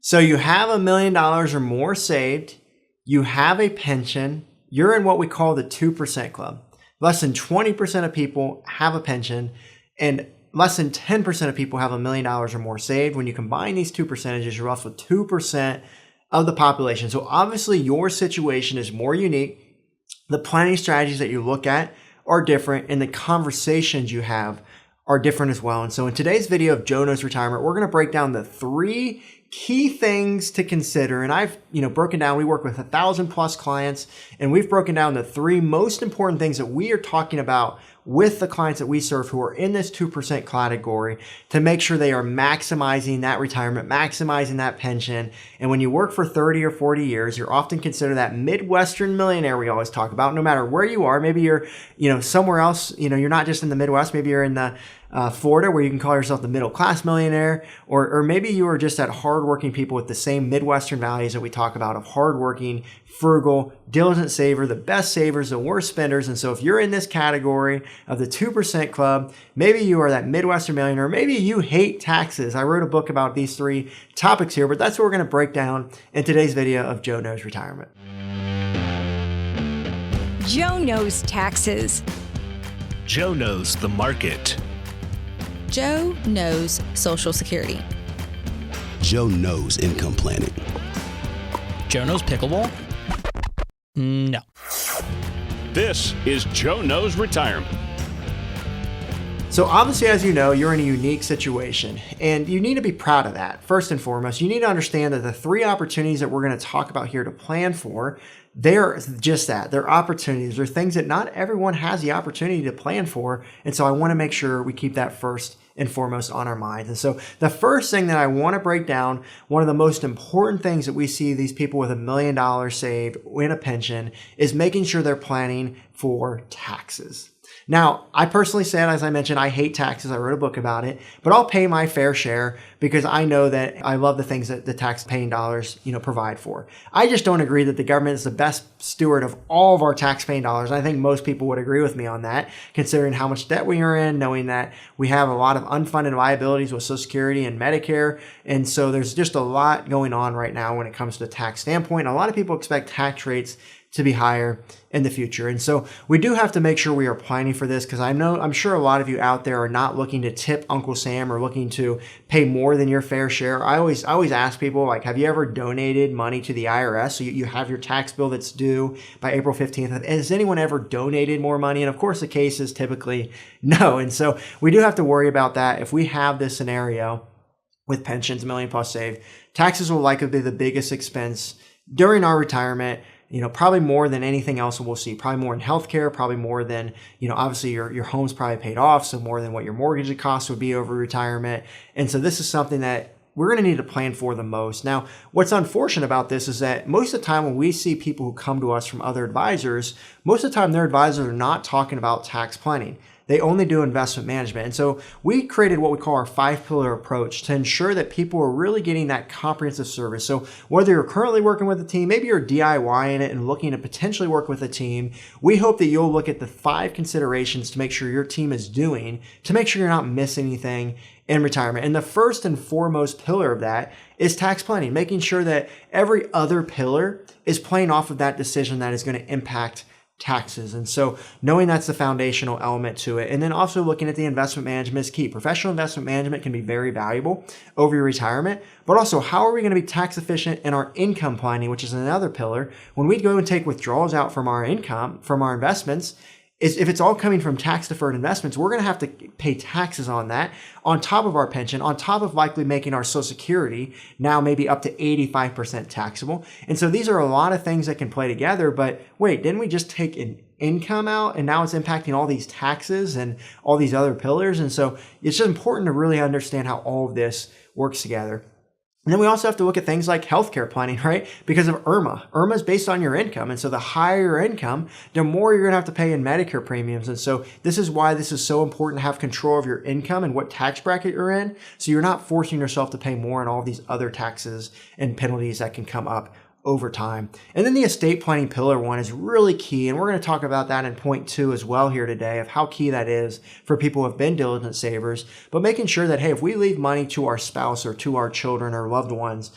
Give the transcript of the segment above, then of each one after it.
So you have $1 million or more saved, you have a pension, you're in what we call the 2% club. Less than 20% of people have a pension, and less than 10% of people have $1 million or more saved. When you combine these two percentages, you're left with 2% of the population. So obviously your situation is more unique. The planning strategies that you look at are different, and the conversations you have are different as well. And so in today's video of Joe Knows Retirement, we're going to break down the 3 key things to consider. And I've, broken down, we work with 1,000+ clients, and we've broken down the 3 most important things that we are talking about with the clients that we serve who are in this 2% category to make sure they are maximizing that retirement, maximizing that pension. And when you work for 30 or 40 years, you're often considered that Midwestern millionaire we always talk about, no matter where you are. Maybe you're, somewhere else, you're not just in the Midwest. Maybe you're in the Florida, where you can call yourself the middle class millionaire, or maybe you are just that hardworking people with the same Midwestern values that we talk about of hardworking, frugal, diligent saver, the best savers, the worst spenders. And so if you're in this category of the 2% club, maybe you are that Midwestern millionaire, maybe you hate taxes. I wrote a book about these 3 topics here, but that's what we're going to break down in today's video of Joe Knows Retirement. Joe knows taxes. Joe knows the market. Joe knows Social Security. Joe knows income planning. Joe knows pickleball? No. This is Joe Knows Retirement. So obviously, as you know, you're in a unique situation, and you need to be proud of that. First and foremost, you need to understand that the 3 opportunities that we're going to talk about here to plan for, they're just that. They're opportunities. They're things that not everyone has the opportunity to plan for. And so I want to make sure we keep that first and foremost on our minds. And so the first thing that I want to break down, one of the most important things that we see these people with $1 million saved in a pension, is making sure they're planning for taxes. Now, I personally said, as I mentioned, I hate taxes. I wrote a book about it, but I'll pay my fair share because I know that I love the things that the tax-paying dollars, provide for. I just don't agree that the government is the best steward of all of our tax-paying dollars. I think most people would agree with me on that, considering how much debt we are in, knowing that we have a lot of unfunded liabilities with Social Security and Medicare. And so there's just a lot going on right now when it comes to the tax standpoint. And a lot of people expect tax rates to be higher in the future. And so we do have to make sure we are planning for this, because I'm sure a lot of you out there are not looking to tip Uncle Sam or looking to pay more than your fair share. I always ask people, like, have you ever donated money to the IRS? So you have your tax bill that's due by April 15th. Has anyone ever donated more money? And of course the case is typically no. And so we do have to worry about that. If we have this scenario with pensions, $1 million+ saved, taxes will likely be the biggest expense during our retirement. Probably more than anything else we'll see. Probably more in healthcare, probably more than, obviously your home's probably paid off, so more than what your mortgage costs would be over retirement. And so this is something that we're going to need to plan for the most. Now, what's unfortunate about this is that most of the time when we see people who come to us from other advisors, most of the time their advisors are not talking about tax planning. They only do investment management. And so we created what we call our 5-pillar approach to ensure that people are really getting that comprehensive service. So whether you're currently working with a team, maybe you're DIYing it and looking to potentially work with a team, we hope that you'll look at the 5 considerations to make sure your team is doing, to make sure you're not missing anything in retirement. And the first and foremost pillar of that is tax planning, making sure that every other pillar is playing off of that decision that is going to impact taxes. And so knowing that's the foundational element to it. And then also looking at the investment management is key. Professional investment management can be very valuable over your retirement, but also how are we going to be tax efficient in our income planning, which is another pillar. When we go and take withdrawals out from our income, from our investments, is if it's all coming from tax deferred investments, we're going to have to pay taxes on that on top of our pension, on top of likely making our Social Security now maybe up to 85% taxable. And so these are a lot of things that can play together. But wait, didn't we just take an income out and now it's impacting all these taxes and all these other pillars? And so it's just important to really understand how all of this works together. And then we also have to look at things like healthcare planning, right? Because of IRMA. IRMA is based on your income. And so the higher your income, the more you're going to have to pay in Medicare premiums. And so this is why this is so important to have control of your income and what tax bracket you're in. So you're not forcing yourself to pay more on all these other taxes and penalties that can come up over time. And then the estate planning pillar one is really key. And we're going to talk about that in point 2 as well here today, of how key that is for people who have been diligent savers, but making sure that, hey, if we leave money to our spouse or to our children or loved ones,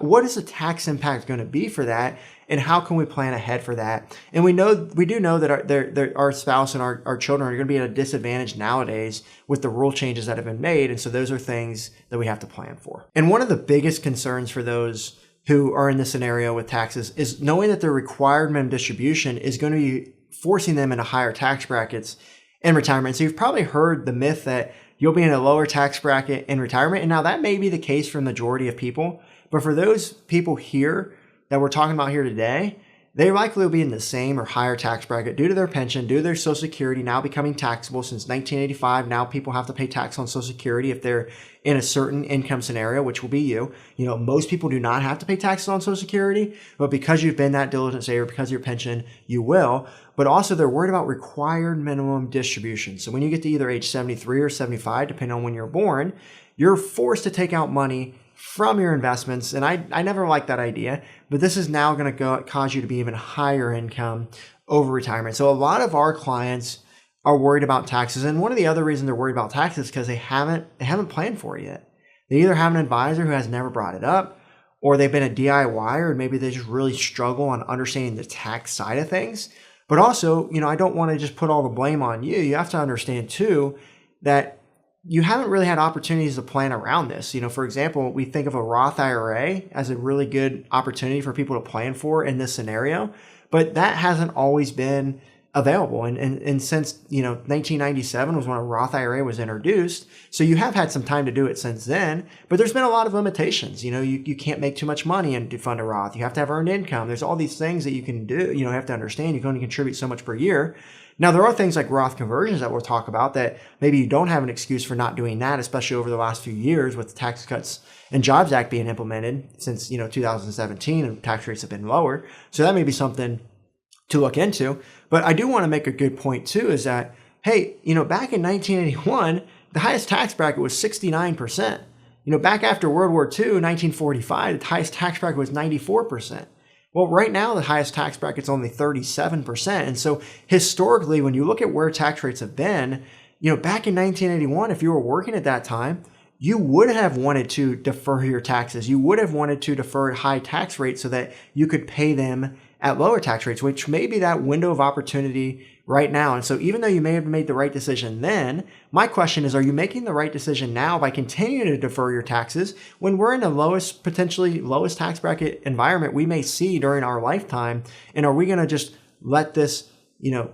what is the tax impact going to be for that? And how can we plan ahead for that? And we do know that our spouse and our children are going to be at a disadvantage nowadays with the rule changes that have been made. And so those are things that we have to plan for. And one of the biggest concerns for those who are in this scenario with taxes is knowing that their required minimum distribution is going to be forcing them into higher tax brackets in retirement. So you've probably heard the myth that you'll be in a lower tax bracket in retirement. And now that may be the case for the majority of people, but for those people here that we're talking about here today, they likely will be in the same or higher tax bracket due to their pension, due to their Social Security now becoming taxable since 1985. Now people have to pay tax on Social Security if they're in a certain income scenario, which will be you. You know, most people do not have to pay taxes on Social Security, but because you've been that diligent saver, because of your pension, you will. But also they're worried about required minimum distribution. So when you get to either age 73 or 75, depending on when you're born, you're forced to take out money from your investments. And I never liked that idea, but this is now going to cause you to be even higher income over retirement. So a lot of our clients are worried about taxes. And one of the other reasons they're worried about taxes is because they haven't planned for it yet. They either have an advisor who has never brought it up, or they've been a DIYer, and maybe they just really struggle on understanding the tax side of things. But also, you know, I don't want to just put all the blame on you. You have to understand too that you haven't really had opportunities to plan around this. You know, for example, we think of a Roth IRA as a really good opportunity for people to plan for in this scenario, but that hasn't always been available. And since, you know, 1997 was when a Roth IRA was introduced. So you have had some time to do it since then, but there's been a lot of limitations. You know, you can't make too much money and fund a Roth. You have to have earned income. There's all these things that you can do. You know, you have to understand you can only contribute so much per year. Now, there are things like Roth conversions that we'll talk about that maybe you don't have an excuse for not doing that, especially over the last few years with the Tax Cuts and Jobs Act being implemented since, you know, 2017, and tax rates have been lower. So that may be something to look into. But I do want to make a good point too, is that, hey, you know, back in 1981, the highest tax bracket was 69%. You know, back after World War II, 1945, the highest tax bracket was 94%. Well, right now, the highest tax bracket is only 37%. And so historically, when you look at where tax rates have been, you know, back in 1981, if you were working at that time, you would have wanted to defer your taxes. You would have wanted to defer high tax rates so that you could pay them at lower tax rates, which may be that window of opportunity right now. And so even though you may have made the right decision then, my question is, are you making the right decision now by continuing to defer your taxes when we're in the potentially lowest tax bracket environment we may see during our lifetime? And are we going to just let this, you know,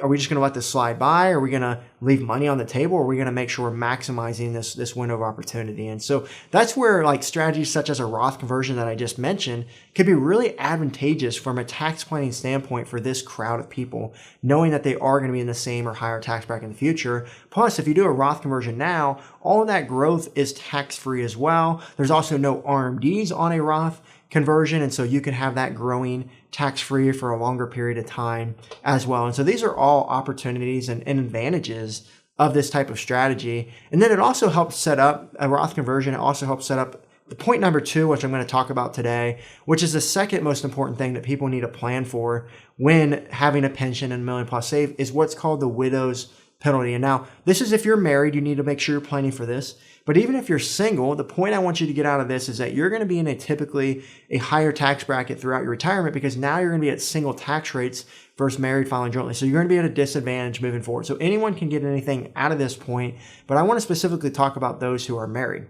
are we just going to let this slide by? Are we going to leave money on the table? Or are we going to make sure we're maximizing this window of opportunity? And so that's where like strategies such as a Roth conversion that I just mentioned could be really advantageous from a tax planning standpoint for this crowd of people, knowing that they are going to be in the same or higher tax bracket in the future. Plus, if you do a Roth conversion now, all of that growth is tax-free as well. There's also no RMDs on a Roth conversion, and so you can have that growing tax-free for a longer period of time as well. And so these are all opportunities and advantages of this type of strategy. And then it also helps set up a Roth conversion. It also helps set up the point number 2, which I'm going to talk about today, which is the second most important thing that people need to plan for when having a pension and $1 million plus save, is what's called the widow's penalty. And now this is if you're married, you need to make sure you're planning for this. But even if you're single, the point I want you to get out of this is that you're going to be in typically a higher tax bracket throughout your retirement, because now you're going to be at single tax rates versus married filing jointly. So you're going to be at a disadvantage moving forward. So anyone can get anything out of this point, but I want to specifically talk about those who are married.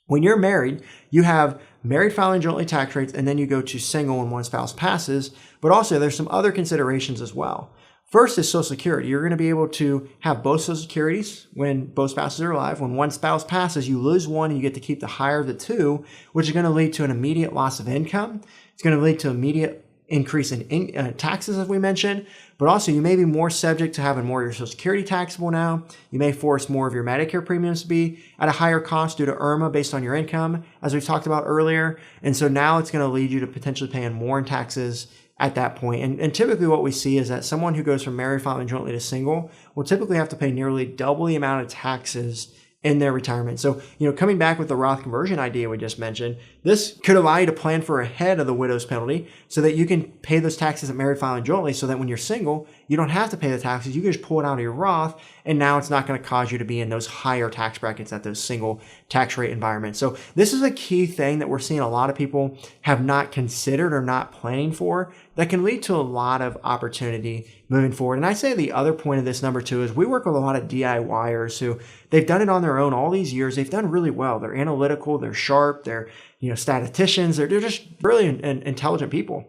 When you're married, you have married filing jointly tax rates, and then you go to single when one spouse passes. But also there's some other considerations as well. First is Social Security. You're going to be able to have both Social Securities when both spouses are alive. When one spouse passes, you lose one and you get to keep the higher of the two, which is going to lead to an immediate loss of income. It's going to lead to immediate increase in taxes, as we mentioned, but also you may be more subject to having more of your Social Security taxable now. You may force more of your Medicare premiums to be at a higher cost due to IRMA based on your income, as we've talked about earlier. And so now it's going to lead you to potentially paying more in taxes at that point. And typically what we see is that someone who goes from married filing jointly to single will typically have to pay nearly double the amount of taxes in their retirement. So, coming back with the Roth conversion idea we just mentioned, this could allow you to plan for ahead of the widow's penalty so that you can pay those taxes at married filing jointly, so that when you're single, you don't have to pay the taxes. You can just pull it out of your Roth, and now it's not going to cause you to be in those higher tax brackets at those single tax rate environments. So this is a key thing that we're seeing a lot of people have not considered or not planning for that can lead to a lot of opportunity moving forward. And I say the other point of this, number two, is we work with a lot of DIYers who they've done it on their own all these years. They've done really well. They're analytical, they're sharp, they're statisticians, they're just really intelligent people.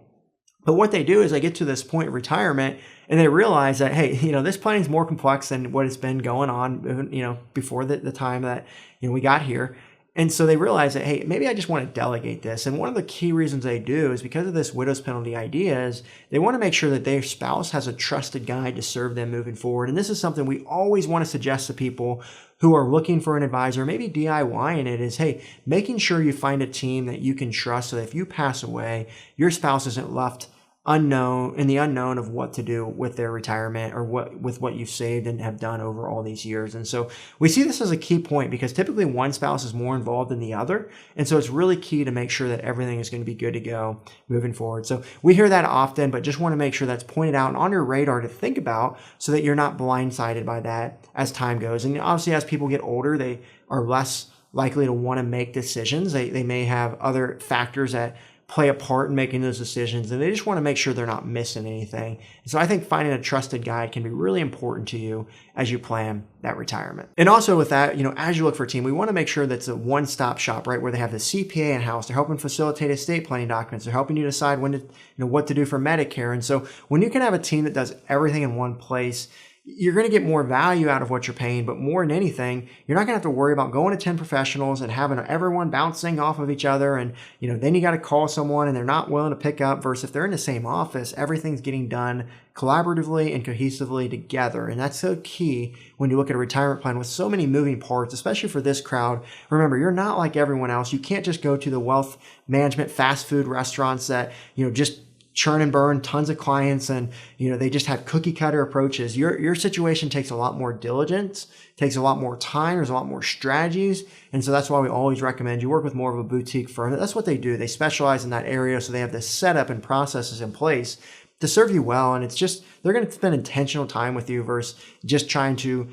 But what they do is they get to this point of retirement and they realize that, hey, this planning is more complex than what has been going on, before the time that, we got here. And so they realize that, hey, maybe I just want to delegate this. And one of the key reasons they do is because of this widow's penalty idea is they want to make sure that their spouse has a trusted guide to serve them moving forward. And this is something we always want to suggest to people who are looking for an advisor, maybe DIYing it, is, hey, making sure you find a team that you can trust so that if you pass away, your spouse isn't left in the unknown of what to do with their retirement or with what you've saved and have done over all these years. And so we see this as a key point because typically one spouse is more involved than the other. And so it's really key to make sure that everything is going to be good to go moving forward. So we hear that often, but just want to make sure that's pointed out and on your radar to think about so that you're not blindsided by that as time goes. And obviously as people get older, they are less likely to want to make decisions. They may have other factors that play a part in making those decisions, and they just want to make sure they're not missing anything. And so I think finding a trusted guide can be really important to you as you plan that retirement. And also with that, as you look for a team, we want to make sure that's a one-stop shop, right? Where they have the CPA in-house, they're helping facilitate estate planning documents, they're helping you decide when to, what to do for Medicare. And so when you can have a team that does everything in one place, you're going to get more value out of what you're paying, but more than anything, you're not going to have to worry about going to 10 professionals and having everyone bouncing off of each other. And, then you got to call someone and they're not willing to pick up, versus if they're in the same office, everything's getting done collaboratively and cohesively together. And that's so key when you look at a retirement plan with so many moving parts, especially for this crowd. Remember, you're not like everyone else. You can't just go to the wealth management fast food restaurants that, just churn and burn tons of clients and, they just have cookie cutter approaches. Your situation takes a lot more diligence, takes a lot more time. There's a lot more strategies. And so that's why we always recommend you work with more of a boutique firm. That's what they do. They specialize in that area. So they have the setup and processes in place to serve you well. And it's just, they're going to spend intentional time with you versus just trying to,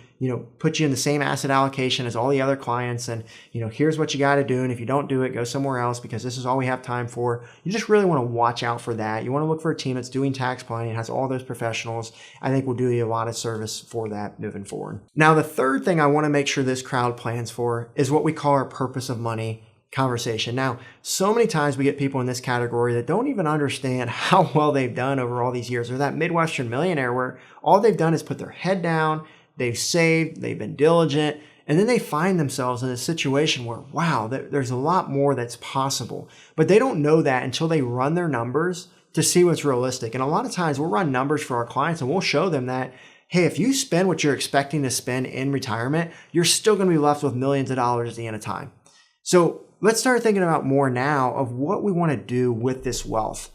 put you in the same asset allocation as all the other clients. And, here's what you got to do. And if you don't do it, go somewhere else because this is all we have time for. You just really want to watch out for that. You want to look for a team that's doing tax planning and has all those professionals. I think will do you a lot of service for that moving forward. Now, the third thing I want to make sure this crowd plans for is what we call our purpose of money conversation. Now, so many times we get people in this category that don't even understand how well they've done over all these years. They're that Midwestern millionaire where all they've done is put their head down, they've saved, they've been diligent, and then they find themselves in a situation where, wow, there's a lot more that's possible. But they don't know that until they run their numbers to see what's realistic. And a lot of times we'll run numbers for our clients and we'll show them that, hey, if you spend what you're expecting to spend in retirement, you're still going to be left with millions of dollars at the end of time. So let's start thinking about more now of what we want to do with this wealth.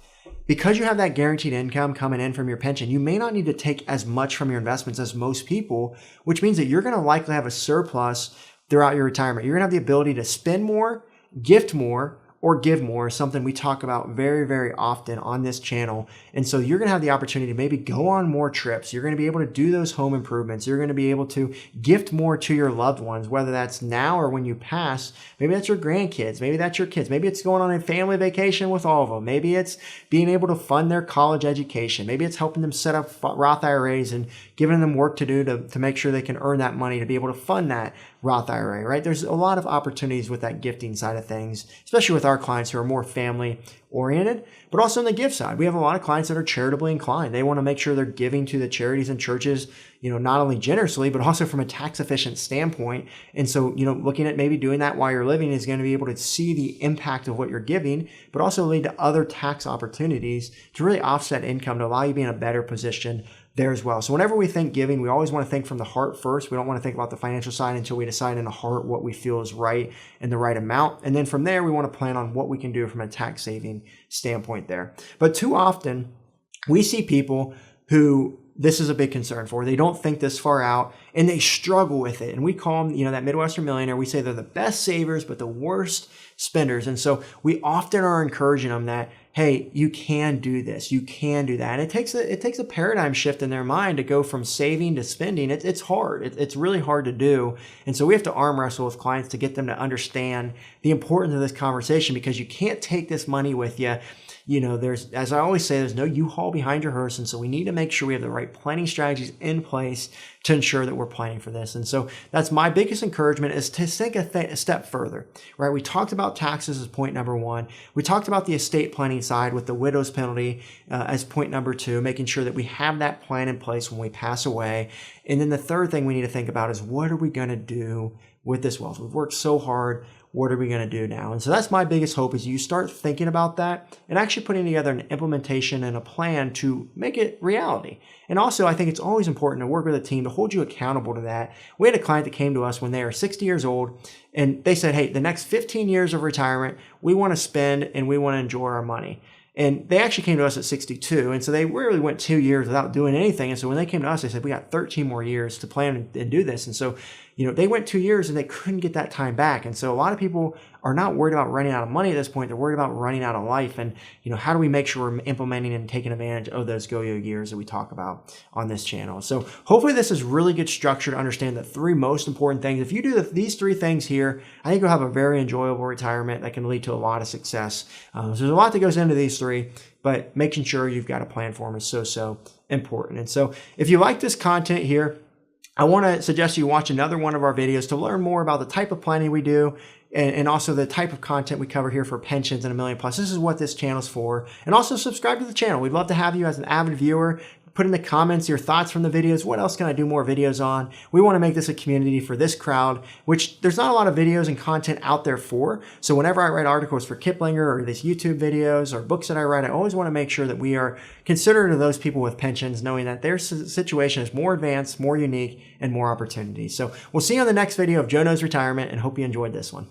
Because you have that guaranteed income coming in from your pension, you may not need to take as much from your investments as most people, which means that you're going to likely have a surplus throughout your retirement. You're going to have the ability to spend more, gift more, or give more, something we talk about very, very often on this channel. And so you're going to have the opportunity to maybe go on more trips. You're going to be able to do those home improvements. You're going to be able to gift more to your loved ones, whether that's now or when you pass. Maybe that's your grandkids. Maybe that's your kids. Maybe it's going on a family vacation with all of them. Maybe it's being able to fund their college education. Maybe it's helping them set up Roth IRAs and giving them work to do to make sure they can earn that money to be able to fund that Roth IRA, right? There's a lot of opportunities with that gifting side of things, especially with our clients who are more family oriented, but also on the give side. We have a lot of clients that are charitably inclined. They want to make sure they're giving to the charities and churches, not only generously, but also from a tax efficient standpoint. And so, looking at maybe doing that while you're living is going to be able to see the impact of what you're giving, but also lead to other tax opportunities to really offset income to allow you to be in a better position there as well. So whenever we think giving, we always want to think from the heart first. We don't want to think about the financial side until we decide in the heart what we feel is right and the right amount. And then from there, we want to plan on what we can do from a tax saving standpoint there. But too often, we see people who this is a big concern for. They don't think this far out and they struggle with it. And we call them, that Midwestern millionaire. We say they're the best savers, but the worst spenders. And so we often are encouraging them that, hey, you can do this, you can do that. And it takes a paradigm shift in their mind to go from saving to spending. It's hard. It's really hard to do. And so we have to arm wrestle with clients to get them to understand the importance of this conversation, because you can't take this money with you. There's, as I always say, there's no U-Haul behind your hearse. And so we need to make sure we have the right planning strategies in place to ensure that we're planning for this. And so that's my biggest encouragement, is to think a step further, right? We talked about taxes as point number one. We talked about the estate planning side with the widow's penalty as point number two, making sure that we have that plan in place when we pass away. And then the third thing we need to think about is, what are we going to do with this wealth? We've worked so hard. What are we going to do now? And so that's my biggest hope, is you start thinking about that and actually putting together an implementation and a plan to make it reality. And also, I think it's always important to work with a team to hold you accountable to that. We had a client that came to us when they were 60 years old, and they said, hey, the next 15 years of retirement, we want to spend and we want to enjoy our money. And they actually came to us at 62. And so they really went 2 years without doing anything. And so when they came to us, they said, we got 13 more years to plan and do this. And so, they went 2 years and they couldn't get that time back. And so a lot of people are not worried about running out of money at this point. They're worried about running out of life. And, how do we make sure we're implementing and taking advantage of those go-yo years that we talk about on this channel? So hopefully this is really good structure to understand the three most important things. If you do these three things here, I think you'll have a very enjoyable retirement that can lead to a lot of success. So there's a lot that goes into these three, but making sure you've got a plan for them is so important. And so if you like this content here, I want to suggest you watch another one of our videos to learn more about the type of planning we do, and also the type of content we cover here for pensions and $1 million plus. This is what this channel's for. And also subscribe to the channel. We'd love to have you as an avid viewer. Put in the comments your thoughts from the videos. What else can I do more videos on? We want to make this a community for this crowd, which there's not a lot of videos and content out there for. So whenever I write articles for Kiplinger or these YouTube videos or books that I write, I always want to make sure that we are considerate of those people with pensions, knowing that their situation is more advanced, more unique, and more opportunities. So we'll see you on the next video of Joe Knows Retirement, and hope you enjoyed this one.